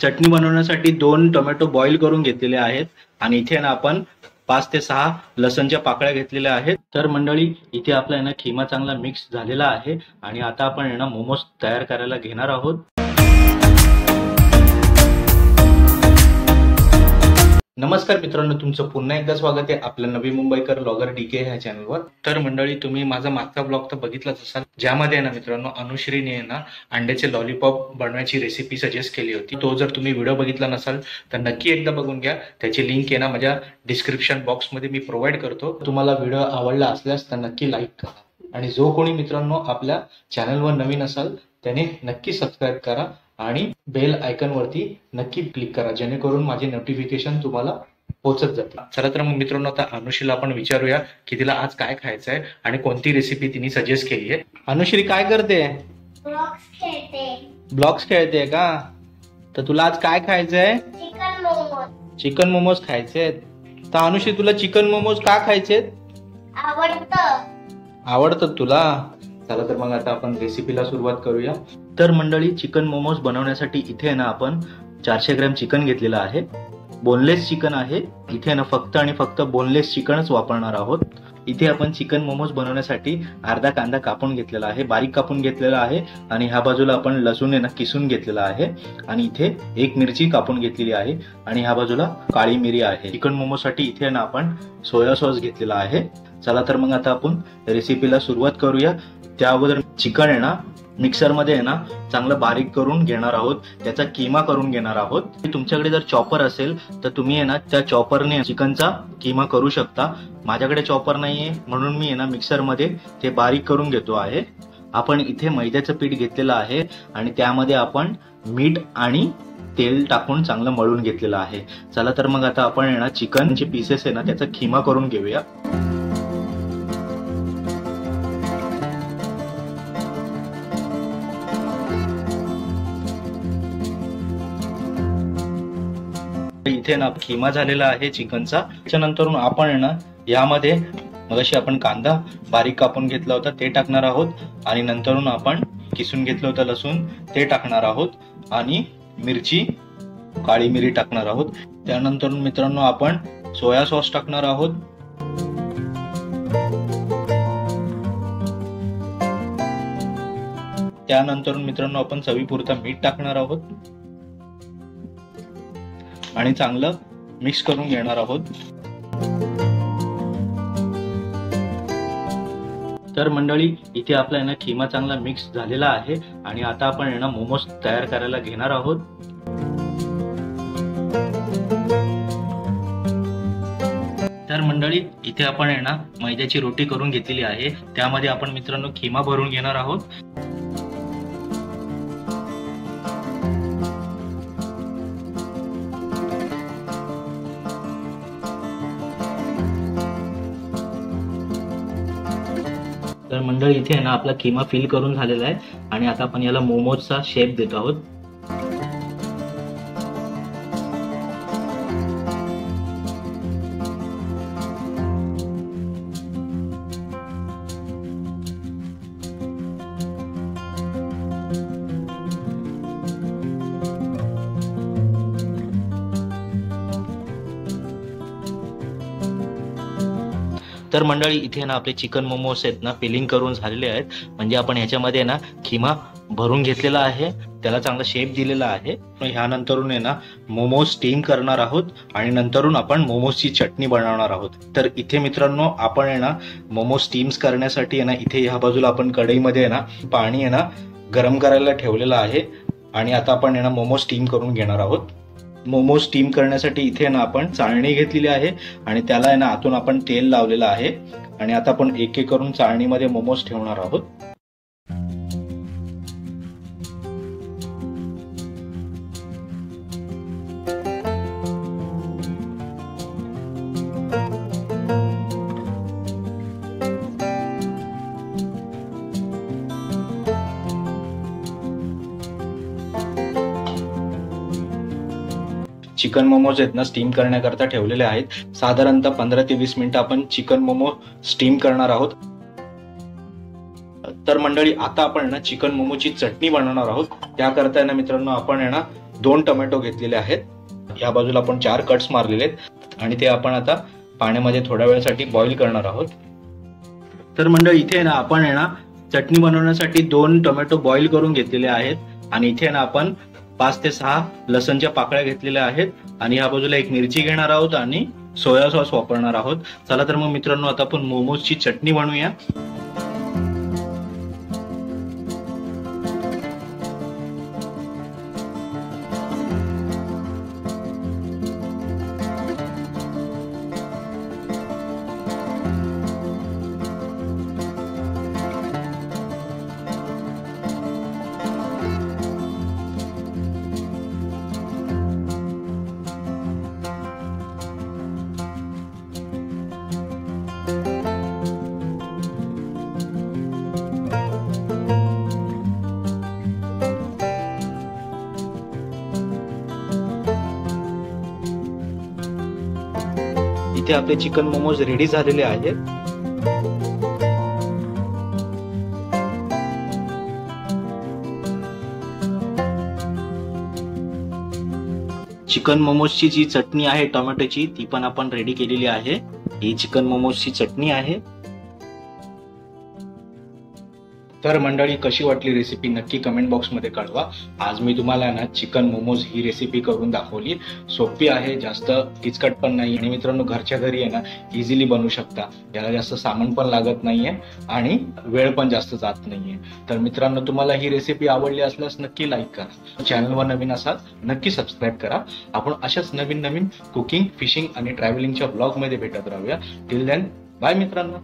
चटणी बनवण्यासाठी 2 tomato boil करून घेतलेले आहेत आणि इथे ना आपण 5 ते 6 लसणच्या पाकळ्या घेतलेल्या आहेत। तर मंडळी इथे आपला आहे ना खिमा चांगला मिक्स झालेला आहे आणि आता आपण आहे ना मोमोज तयार करायला घेणार आहोत। नमस्कार मित्रांनो, तुमचं पुन्हा एकदा स्वागत आहे आपल्या नवी मुंबईकर ब्लॉगर डीके ह्या चॅनलवर। तर मंडळी तुम्ही माझा मागचा ब्लॉग तर बघितलाच असाल, ज्यामध्ये ना मित्रांनो अनुश्रीने ना अंड्याचे लॉलीपॉप बनवायची रेसिपी सजेस्ट केली होती। तो जर तुम्ही व्हिडिओ बघितला नसाल तर नक्की एकदा बघून घ्या, त्याची लिंक आहे ना माझ्या डिस्क्रिप्शन बॉक्स मध्ये मी प्रोव्हाइड करतो। तुम्हाला व्हिडिओ आवडला असल्यास तर नक्की लाईक करा आणि जो कोणी मित्रांनो आपल्या चॅनलवर नवीन असाल त्याने नक्की सबस्क्राईब करा आणि बेल आयकॉन वरती नक्की क्लिक करा, जेणेकरून माझे नोटिफिकेशन तुम्हाला पोहोचत जातील। चला तर मग मित्रांनो आता अनुश्रीला आपण विचारूया की तिला आज काय खायचं आहे आणि कोणती रेसिपी तिने सजेस्ट केली आहे। अनुश्री काय करते? ब्लॉग्स खेळते का? तर तुला आज काय खायचंय? चिकन मोमोज खायचे। तर अनुश्री तुला चिकन मोमोज का खायचे? आवडतं तुला? चला तर मग आता आपण रेसिपीला सुरुवात करूया। तर मंडळी चिकन मोमोज बनवण्यासाठी इथे ना आपण 400 ग्रॅम चिकन घेतलेलं आहे। बोनलेस चिकन आहे इथे ना, फक्त आणि फक्त बोनलेस चिकनच वापरणार आहोत। इथे आपण चिकन मोमोज बनवण्यासाठी अर्धा कांदा कापून घेतलेला आहे, बारीक कापून घेतलेला आहे आणि ह्या बाजूला आपण लसूण आहे ना किसून घेतलेला आहे आणि इथे 1 मिरची कापून घेतलेली आहे आणि ह्या बाजूला काळी मिरी आहे। चिकन मोमोज साठी इथे ना आपण सोया सॉस घेतलेला आहे। चला तर मग आता आपण रेसिपीला सुरुवात करूया। त्या अगोदर चिकन आहे ना मिक्सर मध्ये आहे ना चांगलं बारीक करून घेणार आहोत, त्याचा किमा करून घेणार आहोत। तुमच्याकडे जर चॉपर असेल तर तुम्ही आहे ना त्या चॉपरने चिकनचा किमा करू शकता। माझ्याकडे चॉपर नाहीये म्हणून मी आहे ना मिक्सर मध्ये ते बारीक करून घेतो आहे। आपण इथे मैद्याचं पीठ घेतलेलं आहे आणि त्यामध्ये आपण मीठ आणि तेल टाकून चांगलं मळून घेतलेलं आहे। चला तर मग आता आपण आहे ना चिकनचे पीसेस आहे ना त्याचा किमा करून घेऊया। इथे ना खिमा झालेला आहे चिकनचा। त्याच्यानंतर आपण आहे ना यामध्ये मगाशी आपण कांदा बारीक कापून घेतला होता ते टाकणार आहोत आणि नंतरून आपण किसून घेतलं होतं लसूण ते टाकणार आहोत आणि मिरची काळी मिरी टाकणार आहोत। त्यानंतर मित्रांनो आपण सोया सॉस टाकणार आहोत। त्यानंतर मित्रांनो आपण चवीपुरता मीठ टाकणार आहोत आणि चांगलं मिक्स करून घेणार आहोत। तर मंडळी इथे आपला आहे ना खिमा चांगला मिक्स झालेला आहे आणि आता आपण आहे ना मोमोज तयार करायला घेणार आहोत। तर मंडळी इथे आपण आहे ना मैद्याची रोटी करून घेतलेली आहे, त्यामध्ये आपण मित्रांनो खिमा भरून घेणार आहोत। तर मंडळी इथे आहे ना आपला किमा फिल करून झालेला आहे आणि आता आपण याला मोमोजचा शेप देतो आहोत। तर मंडळी इथे ना आपले चिकन मोमोज आहेत ना फिलिंग करून झालेले आहेत, म्हणजे आपण ह्याच्यामध्ये ना खिमा भरून घेतलेला आहे, त्याला चांगला शेप दिलेला आहे। ह्यानंतरून आहे ना मोमोज स्टीम करणार आहोत आणि नंतरून आपण मोमोजची चटणी बनवणार आहोत। तर इथे मित्रांनो आपण आहे ना मोमोज स्टीम्स करण्यासाठी आहे ना इथे ह्या बाजूला आपण कढईमध्ये आहे ना पाणी आहे ना गरम करायला ठेवलेलं आहे आणि आता आपण आहे ना मोमोज स्टीम करून घेणार आहोत। मोमोज स्टीम करण्यासाठी इथे ना आपण चाळणी घेतलेली आहे आणि त्याला आहे ना आतून आपण तेल लावलेलं आहे आणि आता आपण एक एक करून चाळणीमध्ये मोमोज ठेवणार आहोत। चिकन मोमोज आहेत ना स्टीम करण्याकरता ठेवलेले आहेत। साधारणतः 15 ते 20 मिनिटं आपण चिकन मोमो स्टीम करणार आहोत। तर मंडळी आता आपण ना चिकन मोमोची चटणी बनवणार आहोत। त्याकरता ना मित्रांनो आपण आहे ना 2 टोमॅटो घेतलेले आहेत. या बाजूला आपण 4 कट्स मारलेले आहेत आणि ते आपण आता पाण्यामध्ये थोड्या वेळासाठी बॉईल करणार आहोत. तर मंडळी इथे ना आपण आहे ना चटणी बनवण्यासाठी 2 टोमॅटो बॉईल करून घेतलेले आहेत आणि इथे ना आपण 5 ते 6 लसणच्या पाकळ्या घेतलेल्या आहेत आणि या बाजूला 1 मिरची घेणार आहोत आणि सोया सॉस वापरणार आहोत. चला तर मग मित्रांनो आता आपण मोमोजची चटणी बनवूया. इथे आपले चिकन मोमोज रेडी झालेले आहेत. चिकन मोमोजची जी चटणी आहे टोमॅटोची ती पण आपण रेडी केलेली आहे. ही चिकन मोमोजची चटणी आहे. तर मंडळी कशी वाटली रेसिपी नक्की कमेंट बॉक्समध्ये कळवा. आज मी तुम्हाला ना चिकन मोमोज ही रेसिपी करून दाखवली. सोपी आहे, जास्त किचकट पण नाही आणि मित्रांनो घरच्या घरी आहे ना इझिली बनवू शकता. याला जास्त सामान पण लागत नाहीये आणि वेळ पण जास्त जात नाहीये. तर मित्रांनो तुम्हाला ही रेसिपी आवडली असल्यास नक्की लाईक करा. चॅनलवर नवीन असाल नक्की सबस्क्राईब करा. आपण अशाच नवीन नवीन कुकिंग, फिशिंग आणि ट्रॅव्हलिंगच्या ब्लॉग मध्ये भेटत राहूया. टिल देन बाय मित्रांनो.